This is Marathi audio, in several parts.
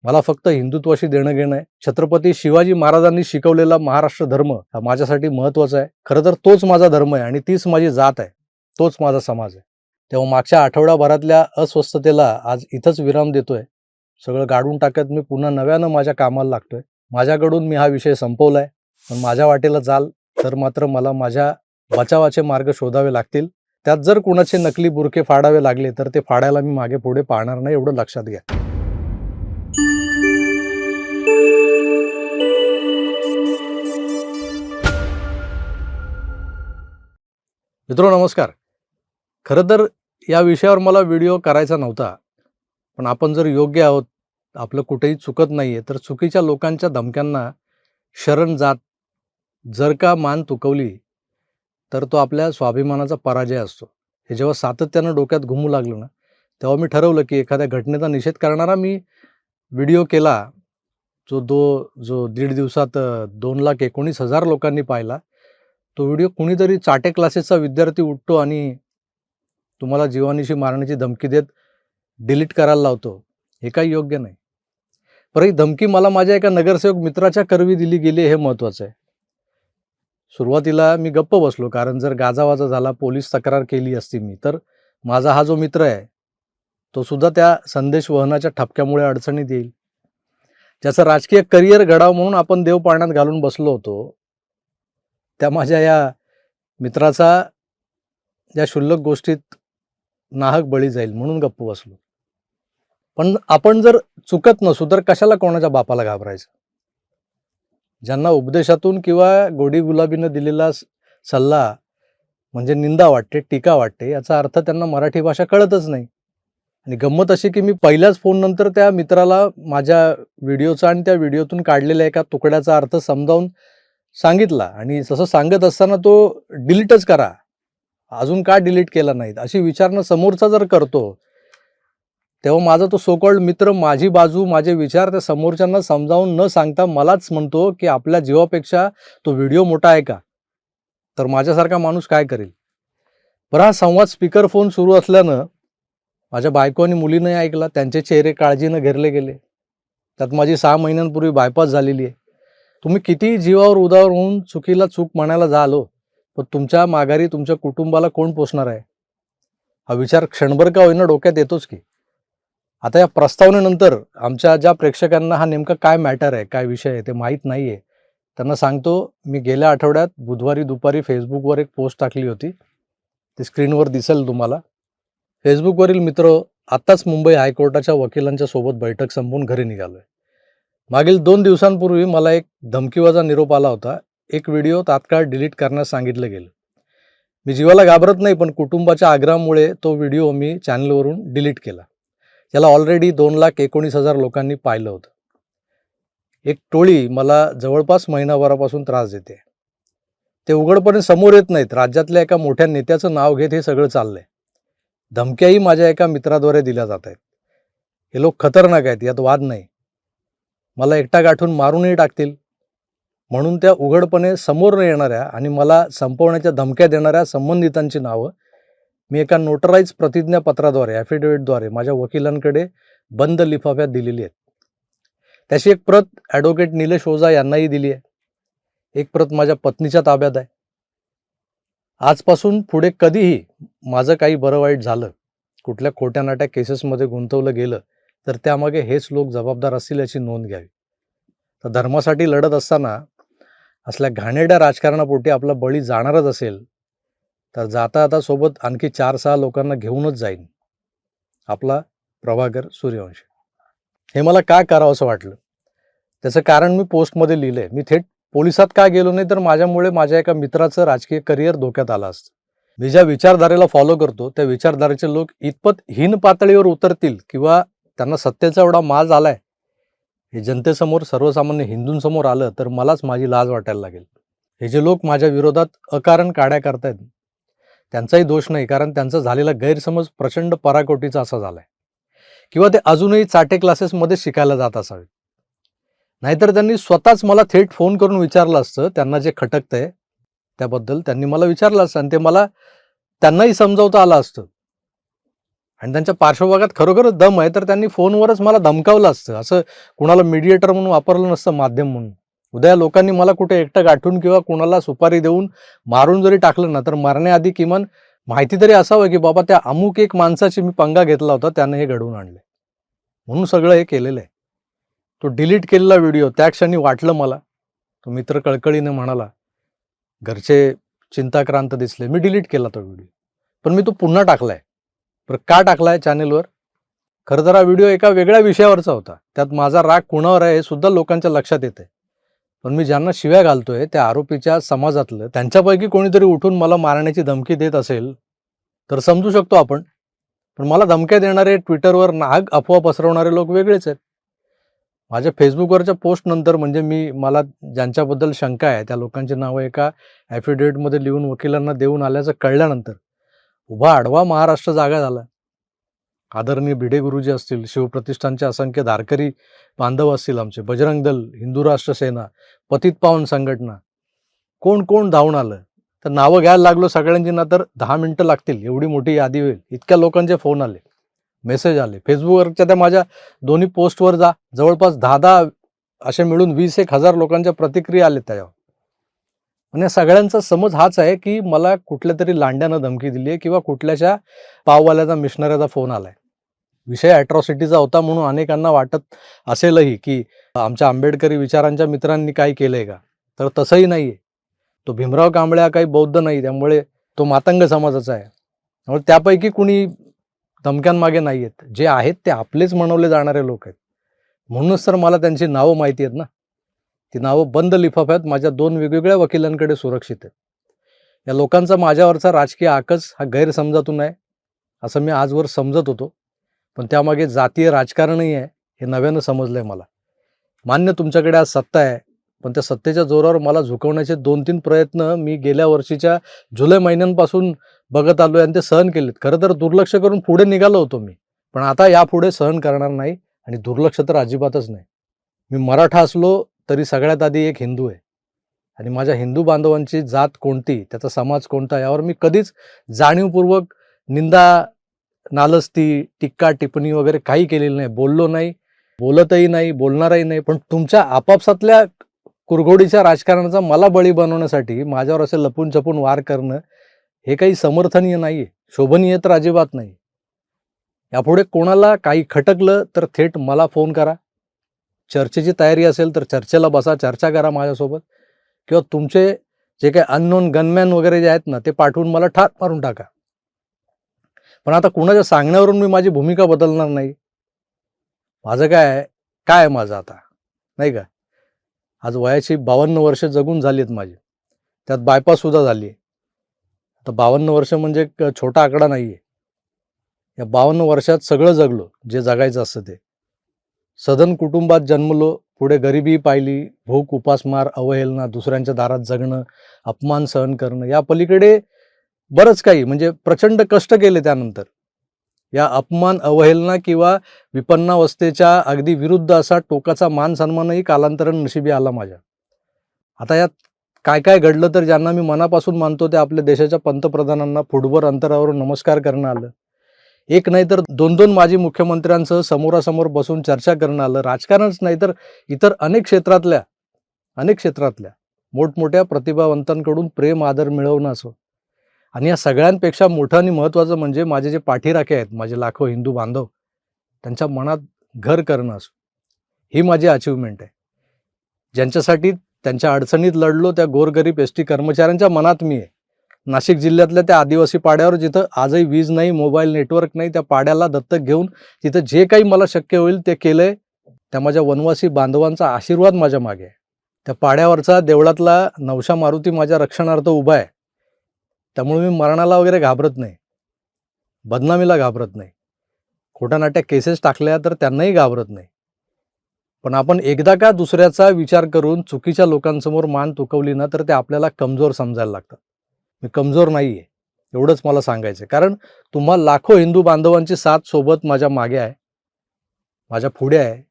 मला फक्त हिंदुत्वाशी देणं घेणं आहे. छत्रपती शिवाजी महाराजांनी शिकवलेला महाराष्ट्र धर्म हा माझ्यासाठी महत्त्वाचा आहे. खरं तर तोच माझा धर्म आहे आणि तीच माझी जात आहे. तोच माझा समाज आहे. तेव्हा मागच्या आठवड्याभरातल्या अस्वस्थतेला आज इथंच विराम देतोय. सगळं गाडून टाकत मी पुन्हा नव्यानं माझ्या कामाला लागतोय. माझ्याकडून मी हा विषय संपवलाय. पण माझ्या वाटेला जाल तर मात्र मला माझ्या बचावाचे मार्ग शोधावे लागतील. त्यात जर कुणाचे नकली बुरखे फाडावे लागले तर ते फाडायला मी मागे पुढे पाहणार नाही, एवढं लक्षात घ्या. मित्रो नमस्कार. खरं तर या विषयावर मला व्हिडिओ करायचा नव्हता. पण आपण जर योग्य आहोत, आपलं कुठेही चुकत नाहीये, तर चुकीच्या लोकांच्या धमक्यांना शरण जात जर का मान तुकवली तर तो आपल्या स्वाभिमानाचा पराजय असतो. हे जेव्हा सातत्यानं डोक्यात घुमू लागलं ना, तेव्हा मी ठरवलं की एखाद्या घटनेचा निषेध करणारा मी व्हिडिओ केला. जो 1.5 दिवसात 2,19,000 लोकांनी पाहिला. तो व्हिडिओ कुणीतरी चाटे क्लासेसचा विद्यार्थी उठतो आणि तुम्हाला जीवानीशी मारण्याची धमकी देत डिलीट करायला लावतो. हे काही योग्य नाही. बरं, ही धमकी मला माझ्या एका नगरसेवक मित्राच्या करवी दिली गेली हे महत्त्वाचं आहे. सुरुवातीला मी गप्प बसलो, कारण जर गाजावाजा झाला, पोलीस तक्रार केली असती मी, तर माझा हा जो मित्र आहे तो सुद्धा त्या संदेश वहनाच्या ठपक्यामुळे अडचणीत येईल. ज्याचं राजकीय करिअर घडावं म्हणून आपण देव पाळण्यात घालून बसलो होतो, त्या माझ्या या मित्राचा या क्षुल्लक गोष्टीत नाहक बळी जाईल म्हणून गप्प बसलो. पण आपण जर चुकत नसू तर कशाला कोणाच्या बापाला घाबरायचं? ज्यांना उपदेशातून किंवा गोडी गुलाबीनं दिलेला सल्ला म्हणजे निंदा वाटते, टीका वाटते, याचा अर्थ त्यांना मराठी भाषा कळतच नाही. आणि गंमत अशी की मी पहिल्याच फोननंतर त्या मित्राला माझ्या व्हिडिओचा आणि त्या व्हिडिओतून काढलेल्या एका तुकड्याचा अर्थ समजावून सांगितला. आणि तसं सांगत असताना तो डिलीटच करा, अजून का डिलीट केला नाहीत, अशी विचारणं समोरचा जर करतो, तेव्हा माझा तो सो कॉल्ड मित्र माझी बाजू, माझे विचार त्या समोरच्यांना समजावून न सांगता मलाच म्हणतो की आपल्या जीवापेक्षा तो व्हिडिओ मोठा आहे का? तर माझ्यासारखा माणूस काय करेल? बरं, हा संवाद स्पीकर फोन सुरू असल्यानं माझ्या बायको आणि मुलीनंही ऐकला. त्यांचे चेहरे काळजीनं घेरले गेले. त्यात माझी 6 महिन्यांपूर्वी बायपास झालेली आहे. तुम्ही कितीही जीवावर उदावर होऊन चुकीला चूक म्हणायला जाल हो, पण तुमच्या माघारी तुमच्या कुटुंबाला कोण पोसणार आहे? हा विचार क्षणभर का होईना डोक्यात येतोच की. आता या प्रस्तावनेनंतर आमच्या ज्या प्रेक्षकांना हा नेमका काय मॅटर आहे, काय विषय आहे ते माहीत नाही आहे, त्यांना सांगतो. मी गेल्या आठवड्यात बुधवारी दुपारी फेसबुकवर एक पोस्ट टाकली होती. ती स्क्रीनवर दिसेल तुम्हाला. फेसबुकवरील मित्र, आत्ताच मुंबई हायकोर्टाच्या वकिलांच्या सोबत बैठक संपवून घरी निघालोय. मागील 2 दिवसांपूर्वी मला एक धमकीवाजा निरोप आला होता. एक व्हिडिओ तात्काळ डिलीट करण्यास सांगितलं गेलं. मी जीवाला घाबरत नाही, पण कुटुंबाच्या आग्रहामुळे तो व्हिडिओ मी चॅनलवरून डिलीट केला. याला ऑलरेडी 2,19,000 लोकांनी पाहिलं होतं. एक टोळी मला जवळपास महिनाभरापासून त्रास देते. ते उघडपणे समोर येत नाहीत. राज्यातल्या एका मोठ्या नेत्याचं नाव घेत हे सगळं चाललंय. धमक्याही माझ्या एका मित्राद्वारे दिल्या जात आहेत. हे लोक खतरनाक आहेत, यात वाद नाही. मला एकटा गाठून मारूनही टाकतील. म्हणून त्या उघडपणे समोर न येणाऱ्या आणि मला संपवण्याच्या धमक्या देणाऱ्या संबंधितांची नावं मी एका नोटराईज प्रतिज्ञापत्राद्वारे, ॲफिडेव्हिटद्वारे माझ्या वकिलांकडे बंद लिफाफ्यात दिलेली आहेत. त्याची एक प्रत ॲडव्होकेट निलेश ओझा यांनाही दिली आहे. एक प्रत माझ्या पत्नीच्या ताब्यात आहे. आजपासून पुढे कधीही माझं काही बरं वाईट झालं, कुठल्या खोट्या नाट्या केसेसमध्ये गुंतवलं गेलं, तर त्यामागे हेच लोक जबाबदार असतील याची नोंद घ्यावी. तर धर्मासाठी लढत असताना असल्या घाणेरड्या राजकारणापोटी आपला बळी जाणारच असेल, तर जाता आता सोबत आणखी 4-6 लोकांना घेऊनच जाईन. आपला प्रभाकर सूर्यवंशी. हे मला का करावं असं वाटलं, त्याचं कारण मी पोस्टमध्ये लिहिलंय. मी थेट पोलिसात का गेलो नाही, तर माझ्यामुळे माझ्या एका मित्राचं राजकीय करिअर धोक्यात आलं असतं. मी ज्या विचारधारेला फॉलो करतो त्या विचारधारेचे लोक इतपत हीन पातळीवर उतरतील किंवा त्यांना सत्तेचा एवढा माज आलाय, हे जनतेसमोर, सर्वसामान्य हिंदूंसमोर आलं तर मलाच माझी लाज वाटायला लागेल. हे जे लोक माझ्या विरोधात अकारण काड्या करतायत त्यांचाही दोष नाही, कारण त्यांचा झालेला गैरसमज प्रचंड पराकोटीचा असा झालाय, किंवा ते अजूनही चाटे क्लासेसमध्ये शिकायला जात असावे. नाहीतर त्यांनी स्वतःच मला थेट फोन करून विचारलं असतं. त्यांना जे खटकतंय त्याबद्दल त्यांनी मला विचारलं असतं आणि ते मला त्यांनाही समजावता आलं असतं. आणि त्यांच्या पार्श्वभागात खरोखरच दम आहे, तर त्यांनी फोनवरच मला धमकावलं असतं. असं कुणाला मीडिएटर म्हणून वापरलं नसतं, माध्यम म्हणून. उद्या लोकांनी मला कुठे एकटं गाठून किंवा कुणाला सुपारी देऊन मारून जरी टाकलं ना, तर मरण्याआधी किमान माहिती तरी असावं की बाबा त्या अमुक एक माणसाची मी पंगा घेतला होता, त्यानं हे घडवून आणले. म्हणून सगळं हे केलेलं आहे. तो डिलीट केलेला व्हिडिओ त्या क्षणी वाटलं मला. तो मित्र कळकळीने म्हणाला, घरचे चिंताक्रांत दिसले. मी डिलीट केला तो व्हिडिओ. पण मी तो पुन्हा टाकलाय. बरं का टाकलाय चॅनेलवर? खरं तर हा व्हिडिओ एका वेगळ्या विषयावरचा होता. त्यात माझा राग कुणावर आहे हे सुद्धा लोकांच्या लक्षात येतंय. पण मी ज्यांना शिव्या घालतोय त्या आरोपीच्या समाजातलं त्यांच्यापैकी कोणीतरी उठून मला मारण्याची धमकी देत असेल तर समजू शकतो आपण. पण मला धमक्या देणारे, ट्विटरवर नाहक अफवा पसरवणारे लोक वेगळेच आहेत. माझ्या फेसबुकवरच्या पोस्ट नंतर म्हणजे मला ज्यांच्याबद्दल शंका आहे त्या लोकांची नावं एका ॲफिडेव्हिटमध्ये लिहून वकिलांना देऊन आल्याचं कळल्यानंतर उभा आडवा महाराष्ट्र जागा झाला. आदरणीय भिडे गुरुजी असतील, शिवप्रतिष्ठानचे असंख्य धारकरी बांधव असतील, आमचे बजरंग दल, हिंदू राष्ट्र सेना, पतित पावन संघटना, कोण कोण धावून आलं. तर नावं घ्यायला लागलो सगळ्यांची ना तर 10 मिनिटं लागतील, एवढी मोठी यादी होईल. इतक्या लोकांचे फोन आले, मेसेज आले. फेसबुकवरच्या त्या माझ्या दोन्ही पोस्टवर जा, जवळपास 10 असे मिळून 20,000 लोकांच्या प्रतिक्रिया आल्या त्याच्यावर. आणि सगळ्यांचा समज हाच आहे की मला कुठल्या तरी लांड्यानं धमकी दिली आहे किंवा कुठल्याशा पाववाल्याचा, मिशनऱ्याचा फोन आलाय. विषय ॲट्रॉसिटीचा होता म्हणून अनेकांना वाटत असेलही की आमच्या आंबेडकरी विचारांच्या मित्रांनी काय केलंय का? तर तसंही नाहीये. तो भीमराव कांबळे हा काही बौद्ध नाही, त्यामुळे तो मातंग समाजाचा आहे. त्यामुळे त्यापैकी कुणी धमक्यांमागे नाही आहेत. जे आहेत ते आपलेच म्हणवले जाणारे लोक आहेत. म्हणूनच तर मला त्यांची नावं माहिती आहेत ना. ती नावं बंद लिफाफ्यात माझ्या 2 वेगवेगळ्या वकिलांकडे सुरक्षित आहेत. या लोकांचा माझ्यावरचा राजकीय आकस हा गैरसमजातून आहे, असं मी आजवर समजत होतो. पण त्यामागे जातीय राजकारणही आहे हे नव्यानं समजलंय मला. मान्य तुमच्याकडे आज सत्ता आहे, पण त्या सत्तेच्या जोरावर मला झुकवण्याचे 2-3 प्रयत्न मी गेल्या वर्षीच्या जुलै महिन्यांपासून बघत आलोय आणि ते सहन केलेत. खरं तर दुर्लक्ष करून पुढे निघालो होतो मी, पण आता यापुढे सहन करणार नाही आणि दुर्लक्ष तर अजिबातच नाही. मी मराठा असलो तरी सगळ्यात आधी एक हिंदू आहे आणि माझ्या हिंदू बांधवांची जात कोणती, त्याचा समाज कोणता यावर मी कधीच जाणीवपूर्वक निंदा, नालस्ती, टीका, टिप्पणी वगैरे काही केलेली नाही. बोललो नाही, बोलतही नाही, बोलणारही नाही. पण तुमच्या आपापसातल्या कुरघोडीच्या राजकारणाचा मला बळी बनवण्यासाठी माझ्यावर असे लपून छपून वार करणं हे काही समर्थनीय नाहीये, शोभनीय तर अजिबात नाही. यापुढे कोणाला काही खटकलं तर थेट मला फोन करा. चर्चेची तयारी असेल तर चर्चेला बसा, चर्चा करा माझ्यासोबत, किंवा तुमचे जे काही अननोन गनमॅन वगैरे जे आहेत ना ते पाठवून मला ठार मारून टाका. पण आता कुणाच्या सांगण्यावरून मी माझी भूमिका बदलणार नाही. माझं काय आहे माझं आता, नाही का? आज वयाची 52 वर्ष जगून झाली आहेत माझी. त्यात बायपास सुद्धा झाली आहे. आता 52 वर्ष म्हणजे छोटा आकडा नाहीये. या 52 वर्षात सगळं जगलो जे जगायचं असतं ते. सधन कुटुंबात जन्मलो, पुढे गरिबी पाहिली, भूक, उपासमार, अवहेलना, दुसऱ्यांच्या दारात जगणं, अपमान सहन करणं, या पलीकडे बरंच काही, म्हणजे प्रचंड कष्ट केले त्यानंतर. या अपमान, अवहेलना किंवा विपन्नावस्थेच्या अगदी विरुद्ध असा टोकाचा मान सन्मानही कालांतराने नशिबी आला माझ्या. आता यात काय काय घडलं तर ज्यांना मी मनापासून मानतो ते आपल्या देशाच्या पंतप्रधानांना फुटभर अंतरावरून नमस्कार करणं आलं. एक नाही तर 2-2 माजी मुख्यमंत्र्यांसह समोरासमोर बसून चर्चा करणं आलं. राजकारणच नाही तर इतर अनेक क्षेत्रातल्या मोठमोठ्या प्रतिभावंतांकडून प्रेम, आदर मिळवणं असो. आणि या सगळ्यांपेक्षा मोठं आणि महत्त्वाचं म्हणजे माझे जे पाठीराखे आहेत, माझे लाखो हिंदू बांधव, त्यांच्या मनात घर करणं असो. ही माझी अचिव्हमेंट आहे. ज्यांच्यासाठी त्यांच्या अडचणीत लढलो त्या गोरगरीब एसटी कर्मचाऱ्यांच्या मनात मी आहे. नाशिक जिल्ह्यातल्या त्या आदिवासी पाड्यावर जिथं आजही वीज नाही, मोबाईल नेटवर्क नाही, त्या पाड्याला दत्तक घेऊन तिथं जे काही मला शक्य होईल ते केलंय. त्या माझ्या वनवासी बांधवांचा आशीर्वाद माझ्या मागे आहे. त्या पाड्यावरचा देवळातला नवशा मारुती माझ्या रक्षणार्थ उभा आहे. त्यामुळे मी मरणाला वगैरे घाबरत नाही, बदनामीला घाबरत नाही, खोट्या-नाट्या केसेस टाकल्या तर त्यांनाही घाबरत नाही. पण आपण एकदा का दुसऱ्याचा विचार करून चुकीच्या लोकांसमोर मान तुकवली ना तर ते आपल्याला कमजोर समजायला लागतात. मी कमजोर नाही आहे एवढंच मला सांगायचं आहे. कारण तुम्हा लाखो हिंदू बांधवांची साथ सोबत माझ्या मागे आहे, माझ्या पुढे आहे,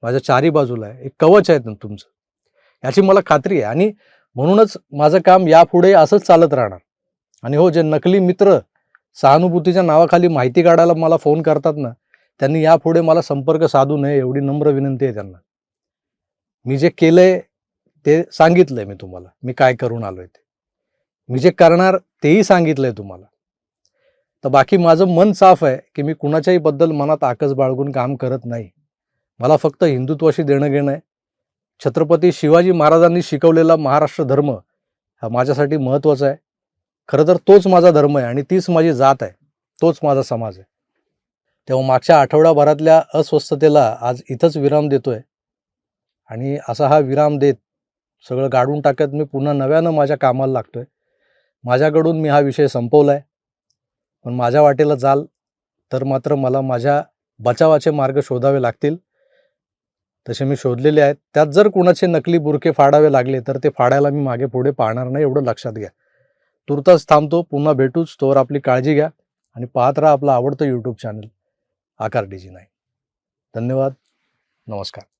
माझ्या चारी बाजूला आहे. एक कवच आहे ना तुमचं, याची मला खात्री आहे. आणि म्हणूनच माझं काम यापुढे असंच चालत राहणार. आणि हो, जे नकली मित्र सहानुभूतीच्या नावाखाली माहिती काढायला मला फोन करतात ना, त्यांनी यापुढे मला संपर्क साधू नये एवढी नम्र विनंती आहे त्यांना. मी जे केलंय ते सांगितलंय मी तुम्हाला, मी काय करून आलोय ते. मी जे करणार तेही सांगितलंय तुम्हाला. तर बाकी माझं मन साफ आहे की मी कुणाच्याही बद्दल मनात आकस बाळगून काम करत नाही. मला फक्त हिंदुत्वाशी देणं घेणं आहे. छत्रपती शिवाजी महाराजांनी शिकवलेला महाराष्ट्र धर्म हा माझ्यासाठी महत्त्वाचा आहे. खरं तर तोच माझा धर्म आहे आणि तीच माझी जात आहे, तोच माझा समाज आहे. तेव्हा मागच्या आठवड्याभरातल्या अस्वस्थतेला आज इथंच विराम देतोय आणि असा हा विराम देत सगळं गाडून टाकत मी पुन्हा नव्यानं माझ्या कामाला लागतोय. माझ्याकडून मी हा विषय संपवलाय. पण माझ्या वाटेला जाल तर मात्र मला माझ्या बचावाचे मार्ग शोधावे लागतील. तसे मी शोधलेले आहेत. त्यात जर कुणाचे नकली बुरखे फाडावे लागले तर ते फाडायला मी मागे पुढे पाहणार नाही, एवढं लक्षात घ्या. तुर्तास थांबतो. पुन्हा भेटूच. तोवर आपली काळजी घ्या आणि पाहत राहा आपलं आवडतं यूट्यूब चॅनल आकार DG9. धन्यवाद. नमस्कार.